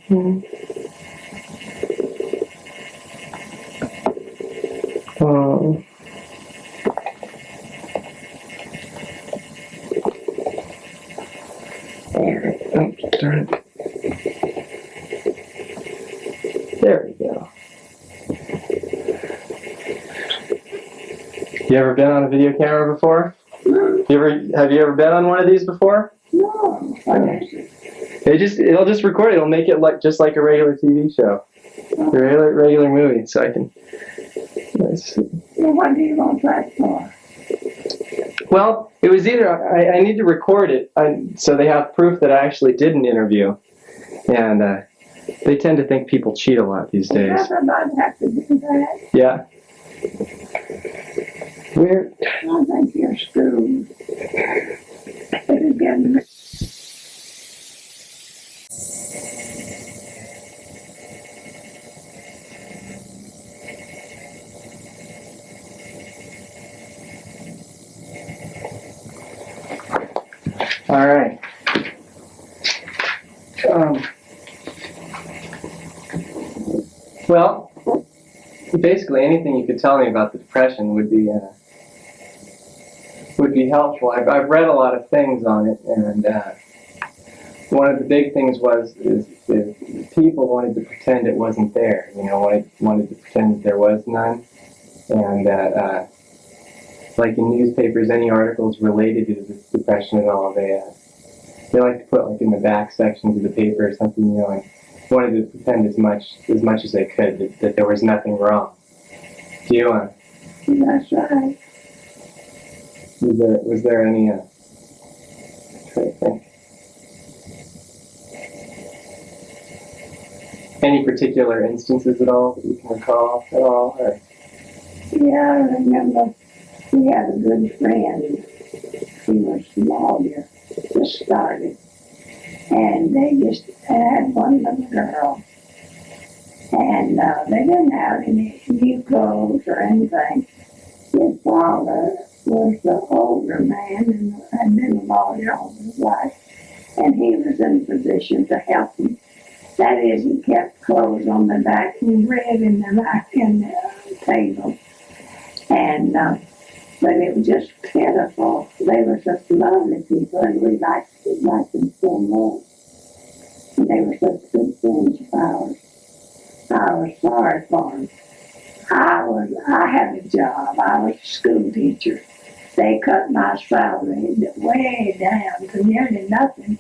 Hmm. Oh. Oh, darn it. There we go. You ever been on a video camera before? No. Have you ever been on one of these before? No. It'll just record it. It'll make it just like a regular TV show, a regular movie. So I can. Let's see. Well, what do you want that for? Well, it was either I need to record it so they have proof that I actually did an interview, and they tend to think people cheat a lot these days. Everybody have to do that. Yeah. Weird. I think you're screwed. But again, All right. Well, basically anything you could tell me about the Depression would be helpful. I've read a lot of things on it, and one of the big things is people wanted to pretend it wasn't there. Wanted to pretend that there was none, and that like in newspapers, any articles related to the Depression and all, they like to put like in the back sections of the paper or something, and wanted to pretend as much as they could that there was nothing wrong. Do you? that's right. Was there any? Try to think. Any particular instances at all that you can recall at all? Or? Yeah, I remember we had a good friend. He was a lawyer, just started. And they just had one little girl. And they didn't have any new clothes or anything. His father was the older man and had been a lawyer all his life. And he was in a position to help him. That is, he kept clothes on the back and bread in the back in the table. And, but it was just pitiful. They were such lovely people, and we liked them so much. And they were such good friends of ours. I was sorry for them. I had a job. I was a school teacher. They cut my salary way down to nearly nothing.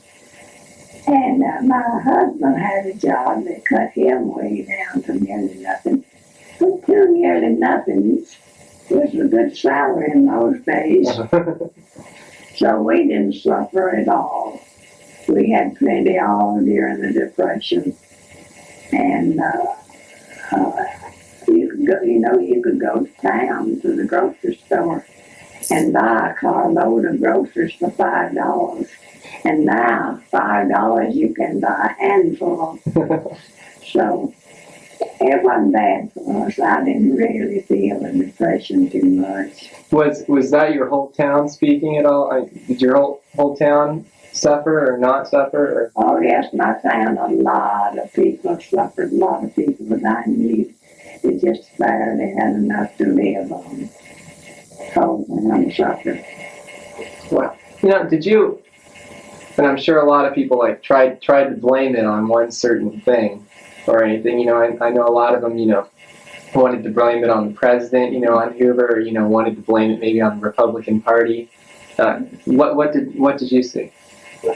And my husband had a job that cut him way down to nearly nothing. But two nearly nothings was a good salary in those days. So we didn't suffer at all. We had plenty all during the Depression. And you could go to town to the grocery store and buy a carload of groceries for $5. And now, $5 you can buy a handful. So it wasn't bad for us. I didn't really feel the Depression too much. Was that your whole town speaking at all? Did your whole town suffer or not suffer? Or? Oh yes, my town, a lot of people suffered. A lot of people, but I knew they just barely had enough to live on. So I'm suffered. Well, did you? And I'm sure a lot of people tried to blame it on one certain thing or anything. I know a lot of them, wanted to blame it on the president, on Hoover, or wanted to blame it maybe on the Republican Party. What did you see?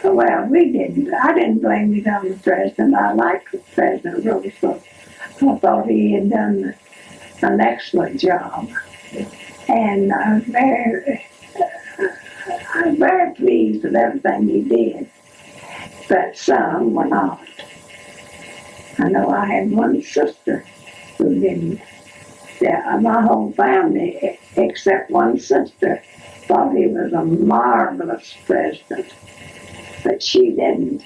Well, we didn't. I didn't blame it on the president. I liked President Roosevelt. I thought he had done an excellent job, and I was very pleased with everything he did. But some were not. I know I had one sister who didn't. Yeah, my whole family, except one sister, thought he was a marvelous president. But she didn't.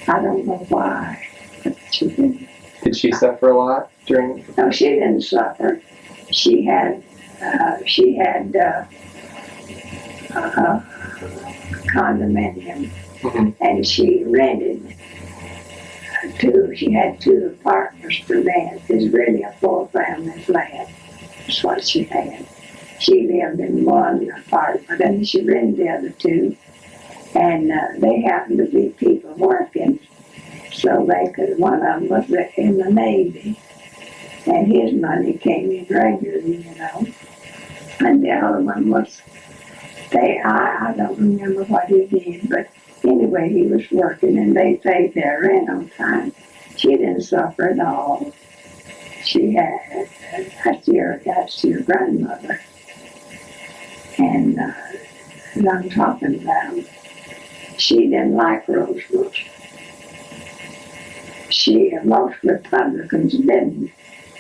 I don't know why, but she didn't. Did she suffer a lot during? No, she didn't suffer. She had condominium, and she rented She had 2 apartments to rent. It's really a 4-family flat. That's what she had. She lived in one apartment and she rented the other 2. And they happened to be people working. So they could, one of them was in the Navy. And his money came in regularly, And the other one was, I don't remember what he did, but anyway, he was working and they paid their rent on time. She didn't suffer at all. She had, that's your grandmother. And I'm talking about, she didn't like Roosevelt. Most Republicans didn't.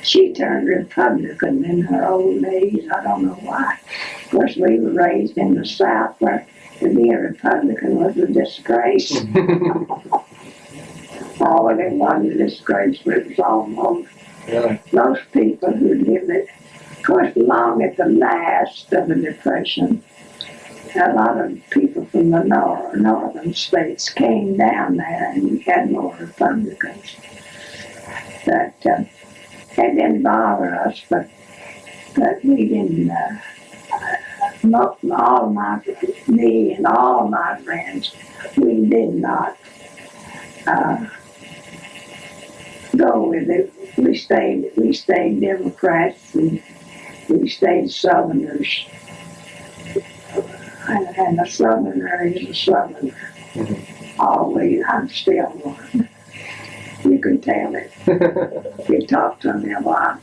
She turned Republican in her old age. I don't know why. Of course, we were raised in the South where to be a Republican was a disgrace. All they wanted a disgrace, but it was almost. Really? Most people who lived it, of course, long at the last of the Depression, a lot of people from the northern states came down there and we had more Republicans. But it didn't bother us, but we didn't, me and all my friends, we did not go with it. We stayed Democrats and we stayed Southerners. And a Southerner is a Southerner. Mm-hmm. Always, I'm still one. You can tell it. If you talk to me a lot,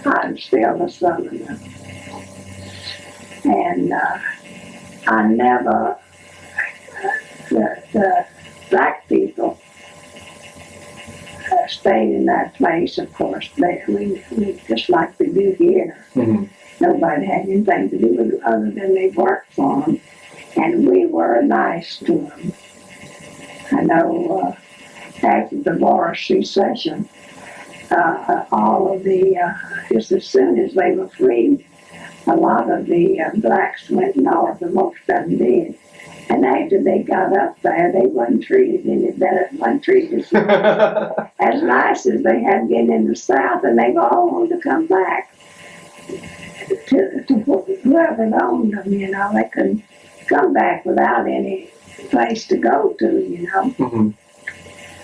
I'm still a Southerner. And I never, the black people stayed in that place, of course. We just like we do here. Mm-hmm. Nobody had anything to do with it other than they worked for them. And we were nice to them. I know after the war secession, all of the, just as soon as they were freed, a lot of the blacks went north, and most of them did. And after they got up there, they wasn't treated any better, wasn't treated as nice as they had been in the South, and they all wanted to come back to whoever owned them, they couldn't come back without any place to go to, Mm-hmm.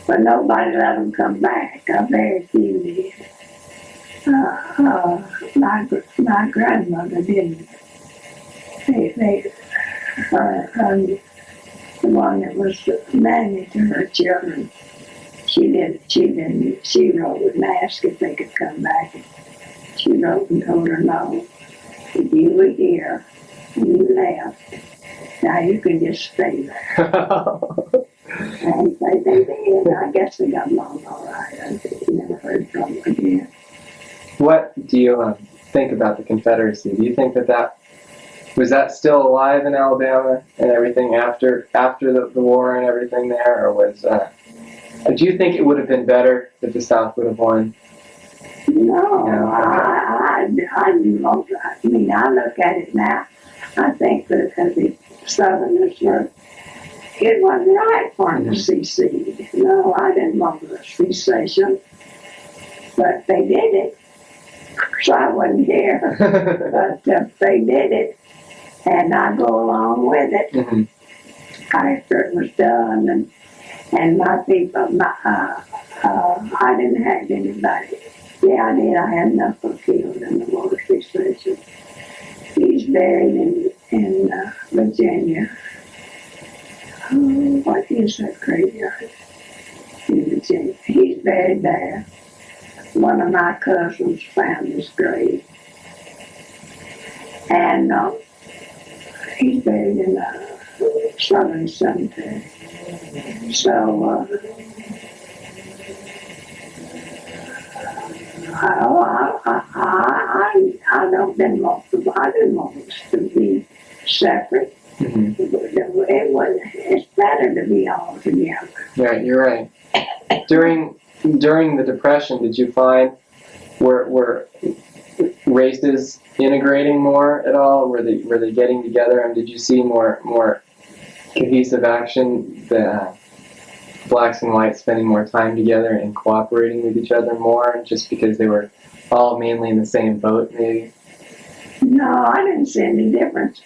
But nobody let them come back. Very few did. My grandmother didn't. The one that was married to her children, she wrote and asked if they could come back. She wrote and told her no. If you were here and you left, now you can just stay there. And they did. I guess they got along all right. I never heard from them again. What do you think about the Confederacy? Do you think that was that still alive in Alabama and everything after the war and everything there, or was? Do you think it would have been better if the South would have won? No, I mean, I look at it now. I think that the Southerners were. It wasn't right for them to secede. No, I didn't want the secession, but they did it. So I wasn't here, but they did it, and I go along with it. Mm-hmm. After it was done, and my people, I didn't have anybody. Yeah, I did. I had enough killed in the war secession. He's buried in Virginia. Oh, what is that graveyard in Virginia? He's buried there. One of my cousins found his grave. And he's buried in a Southern cemetery. So, I didn't want us to be separate. Mm-hmm. It's better to be all together. Right, you're right. During the Depression, did you find were races integrating more at all? Were they getting together, and did you see more cohesive action blacks and whites spending more time together and cooperating with each other more, just because they were all mainly in the same boat, maybe? No, I didn't see any difference.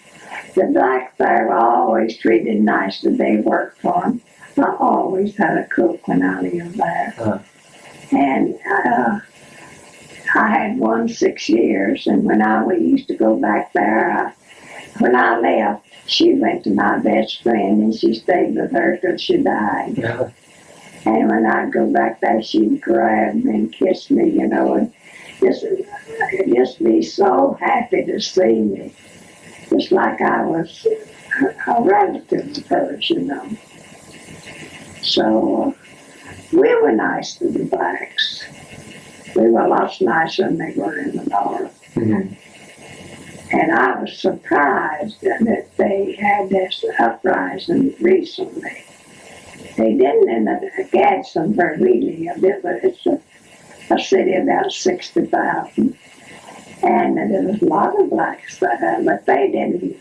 The blacks there were always treated nice that they worked for them. I always had a cook when I lived there. And I had one 6 years, and when we used to go back there, when I left, she went to my best friend, and she stayed with her till she died. Yeah. And when I'd go back there, she'd grab me and kiss me, you know, and just be so happy to see me. Just like I was a relative of hers, you know. So we were nice to the blacks. We were lots nicer than they were in the north. Mm-hmm. And I was surprised that they had this uprising recently. They didn't in the Gadsden where we live. It's a city about 60,000. And there was a lot of blacks there, but they didn't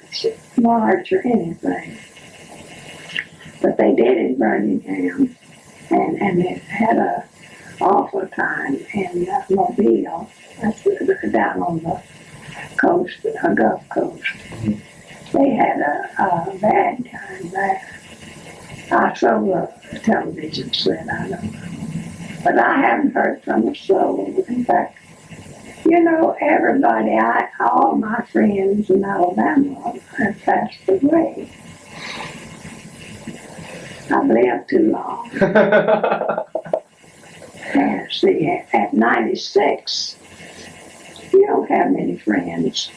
march or anything. But they did in Birmingham, and it had an awful time in Mobile, that's down on the coast, Gulf Coast. They had a bad time there. I saw the television said, I don't know. But I haven't heard from a soul. In fact, you know, everybody, all my friends in Alabama have passed away. I've lived too long. And see, at 96, you don't have many friends.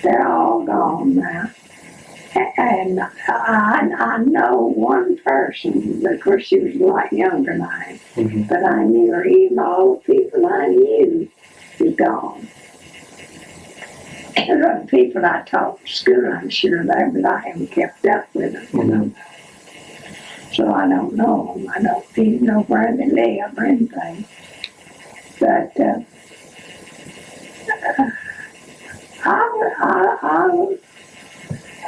They're all gone now. And I know one person, of course she was a lot younger than I am, but I knew her. Even all the people I knew was gone. And the people I taught in school, I'm sure there, but I haven't kept up with them, you know. So I don't know them. I don't even know where they live or anything. But I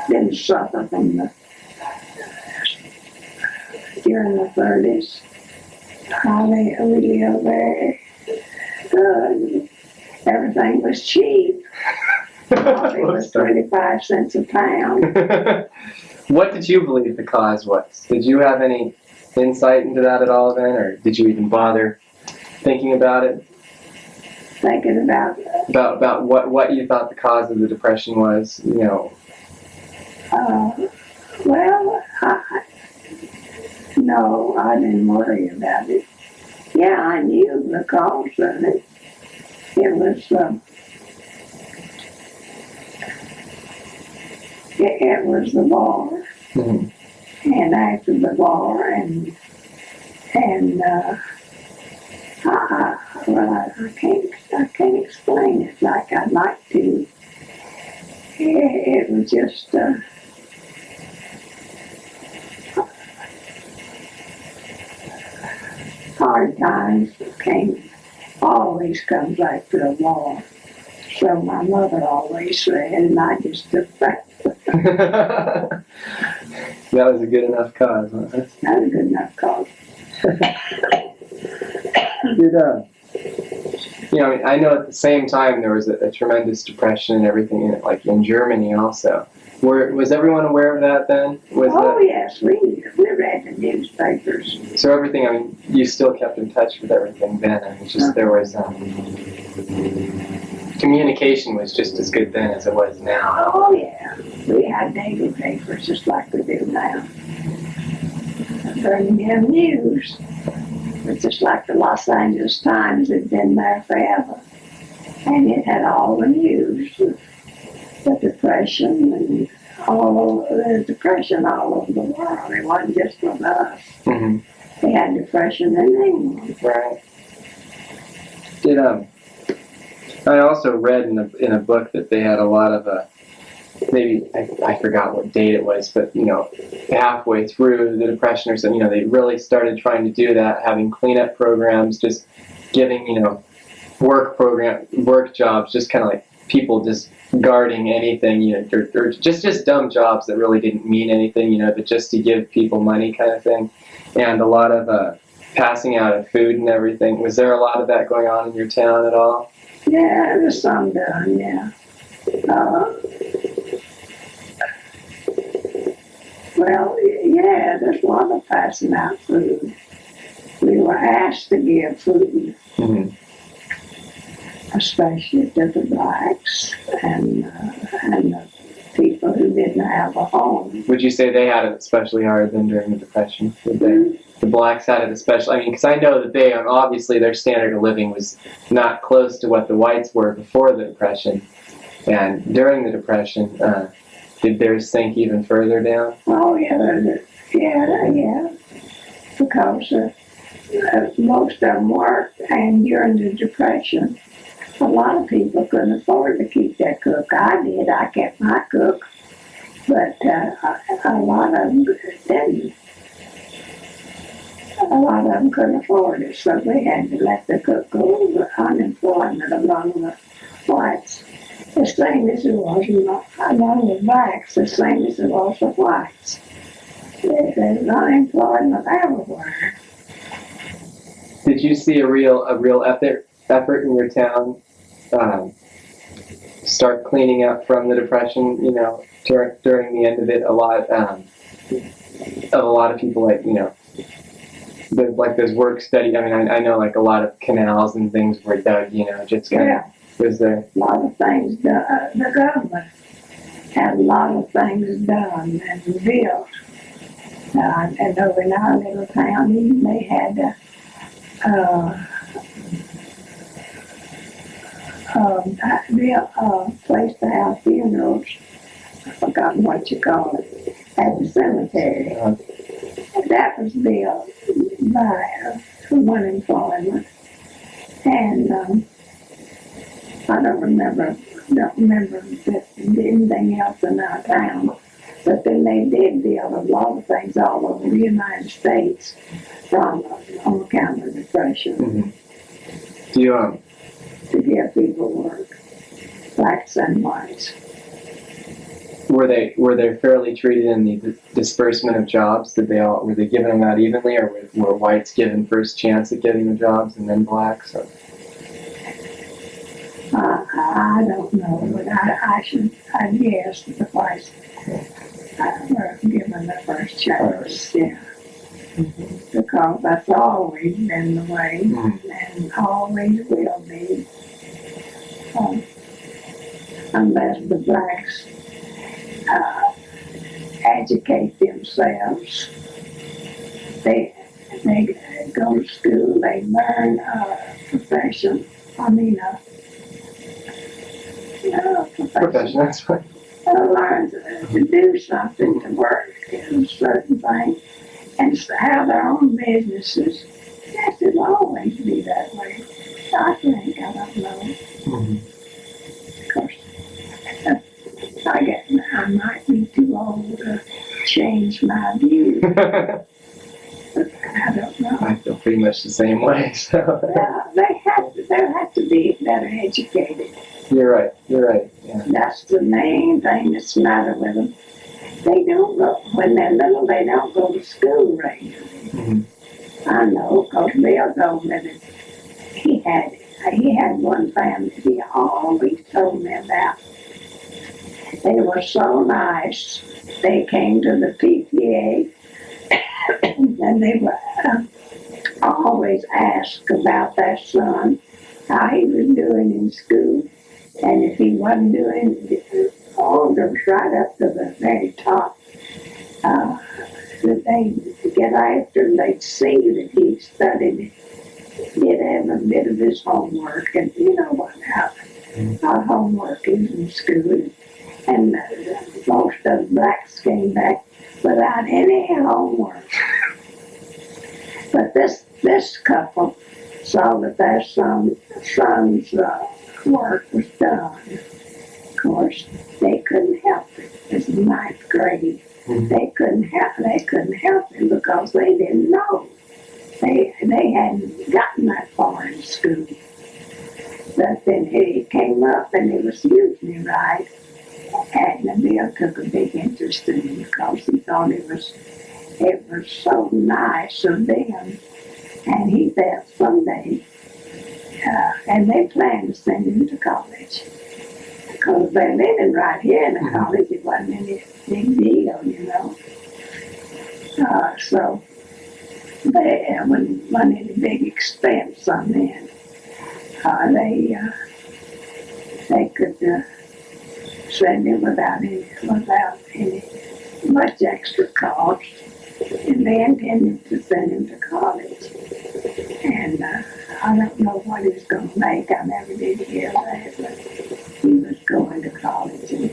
didn't suffer from during the 30s. We lived very good. Everything was cheap. Coffee was 35 cents a pound. What did you believe the cause was? Did you have any insight into that at all then, or did you even bother thinking about it? Thinking about what you thought the cause of the Depression was, you know? Well, no, I didn't worry about it. Yeah, I knew the cause of it. It was, it was the war. Mm-hmm. And after the war, and I can't explain it like I'd like to. It was just hard times always comes after a war. So my mother always said, and I just took that. That was a good enough cause, huh? Not a good enough cause. You know, I know at the same time there was a tremendous depression and everything, like in Germany also. Was everyone aware of that then? Yes, we read the newspapers. So everything, I mean, you still kept in touch with everything then. I mean, it's just there was communication was just as good then as it was now. Oh yeah, we had daily papers just like we do now. Birmingham News, it's just like the Los Angeles Times had been there forever, and it had all the news, the depression and all over the depression all over the world. It wasn't just with us. Mm-hmm. They had depression in England. Right. I also read in a book that they had a lot of maybe I forgot what date it was, but you know, halfway through the Depression or something, you know, they really started trying to do that, having cleanup programs, just giving, you know, work jobs, just kind of like people just guarding anything, you know, or just dumb jobs that really didn't mean anything, you know, but just to give people money kind of thing. and a lot of passing out of food and everything. Was there a lot of that going on in your town at all? Yeah, there's some done, yeah. Well, yeah, there's a lot of passing out food. We were asked to give food, Mm-hmm. especially to the blacks and the people who didn't have a home. Would you say they had it especially hard than during the Depression? Did they? The blacks had it especially. I mean, because I know that they obviously their standard of living was not close to what the whites were before the Depression, and during the Depression, did theirs sink even further down? Oh yeah, because most of them worked, and during the Depression, a lot of people couldn't afford to keep their cook. I did. I kept my cook, but a lot of them didn't. A lot of them couldn't afford it, so they had to let the cook go over unemployment among the whites. The same as it was among the blacks, the same as it was the whites. There's unemployment everywhere. Did you see a real effort in your town start cleaning up from the Depression? You know, during the end of it, a lot of people like those work study. I mean, I know like a lot of canals and things were dug. You know, just kind of was there. A lot of things done. The government had a lot of things done and built. And over in our little town, even they had built a place to have funerals. I've forgotten what you call it, at the cemetery. That was built by unemployment. And I don't remember anything else in our town. But then they did build a lot of things all over the United States on account of the Depression. Mm-hmm. Do you to give people work, blacks and whites. Were they fairly treated in the disbursement of jobs? Were they given them out evenly, or were whites given first chance at getting the jobs and then blacks? Or? I don't know, but I guess the whites were given the first chance, yeah. Mm-hmm. Because that's always been the way, and always will be, unless the blacks educate themselves. They go to school, they learn a profession. Profession, that's right. Learn to do something, to work in a certain thing, and have their own businesses. That should always be that way. I think, I don't know. Mm-hmm. Of course, I might be too old to change my views. I don't know. I feel pretty much the same way. So. They have to be better educated. You're right. Yeah. That's the main thing that's the matter with them. They don't go, when they're little, they don't go to school regularly. Mm-hmm. I know, because Bill told me that he had one family he always told me about. They were so nice. They came to the PTA and they were always asked about their son, how he was doing in school. And if he wasn't doing all of right up to the very top, that they'd get after and they'd see that he studied, did every bit of his homework, and you know how homework is in school. And most of the blacks came back without any homework. But this couple saw that their son's work was done. Of course, they couldn't help it. It's ninth grade. Mm-hmm. They couldn't help him because they didn't know. They hadn't gotten that far in school. But then he came up and he was usually right. And Bill took a big interest in him because he thought he was it was so nice of them. And he felt someday, and they planned to send him to college. Because they're living right here in the college, it wasn't any big deal, you know. So they wasn't any big expense on them. They could send him without any much extra cost, and they intended to send him to college. And I don't know what he's going to make. I never did hear that, but he was going to college, and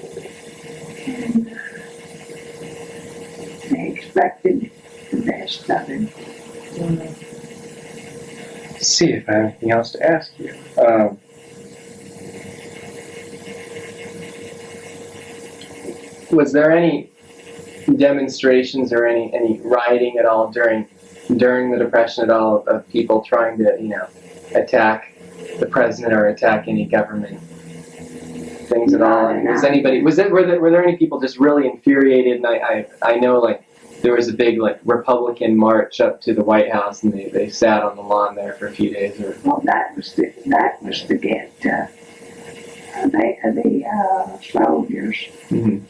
they expected the best of him. See if I have anything else to ask you. Was there any demonstrations or any rioting at all during the Depression at all of people trying to, attack the president or attack any government things at all? And were there any people just really infuriated? And I know, like, there was a big, like, Republican march up to the White House, and they sat on the lawn there for a few days. Well, that was to get the soldiers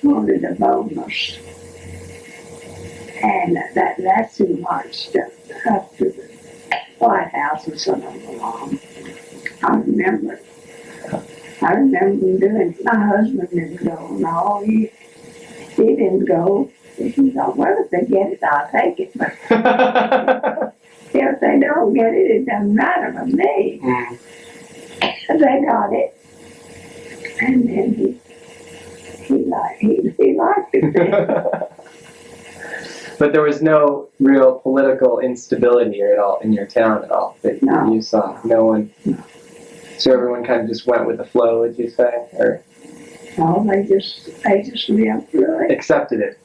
wanted a bonus, and that's who marched up to the White House and sat on the lawn. I remember them doing it. My husband didn't go. No, he didn't go. He thought, well, if they get it, I'll take it. But if they don't get it, it doesn't matter to me. They got it. And then he liked it. But there was no real political instability at all in your town at all that you saw? No one? No. So everyone kind of just went with the flow, would you say? Or? No, they just lived through it. Accepted it.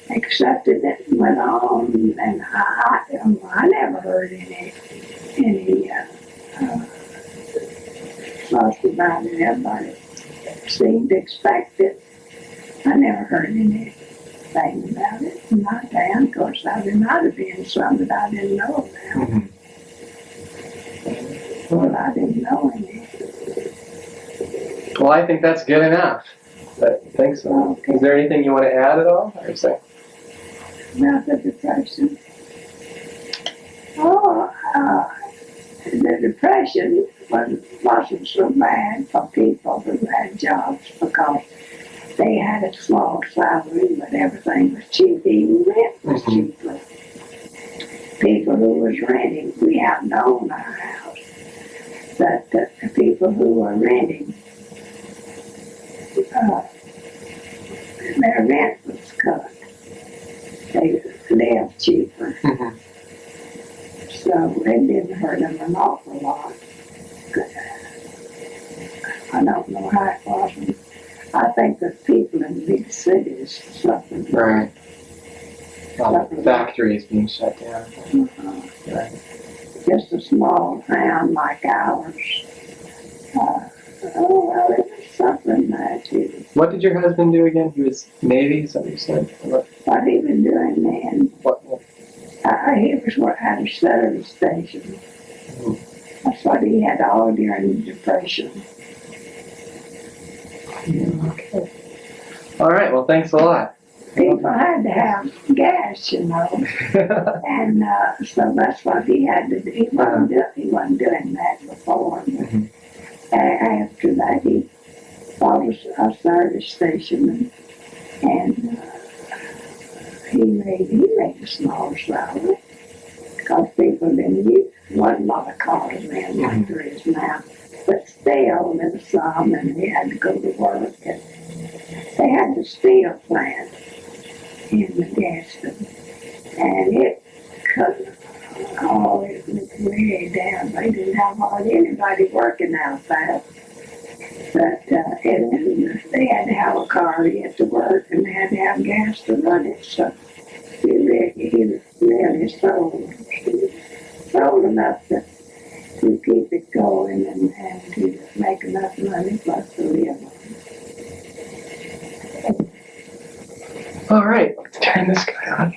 Accepted it and went on. And I never heard any fuss about it. Everybody seemed to expect it. I never heard anything about it in my town. Of course, there might have been some that I didn't know about. Well, I didn't know any. Well, I think that's good enough. I think so. Okay. Is there anything you want to add at all? Or say? About the Depression. The Depression wasn't so bad for people who had jobs because they had a small salary, but everything was cheap. Even rent was cheaper. People who was renting, we hadn't owned our house, but the people who were renting, their rent was cut. They lived cheaper. So it didn't hurt them an awful lot. I don't know how it was. I think the people in big cities suffered. Right. All the factories being shut down. Right. Just a small town like ours. It was suffering there too. What did your husband do again? He was Navy, is that what you said? What he was doing then? He was at a service station. That's what he had all during the Depression. Okay. All right. Well, thanks a lot. People had to have gas, you know, and so that's what he had to do. He wasn't doing that before. After that, he bought a service station, and he made a small salary because people didn't use wasn't a lot of cars then like there is now. But still, there was some, and he had to go to work. And they had the steel plant in the Gaston, and it cut it was way down. They didn't have hardly anybody working out there. But they had to have a car to get to work, and they had to have gas to run it. So he really sold enough to keep it going and to make enough money plus to live on. All right, let's turn this guy on.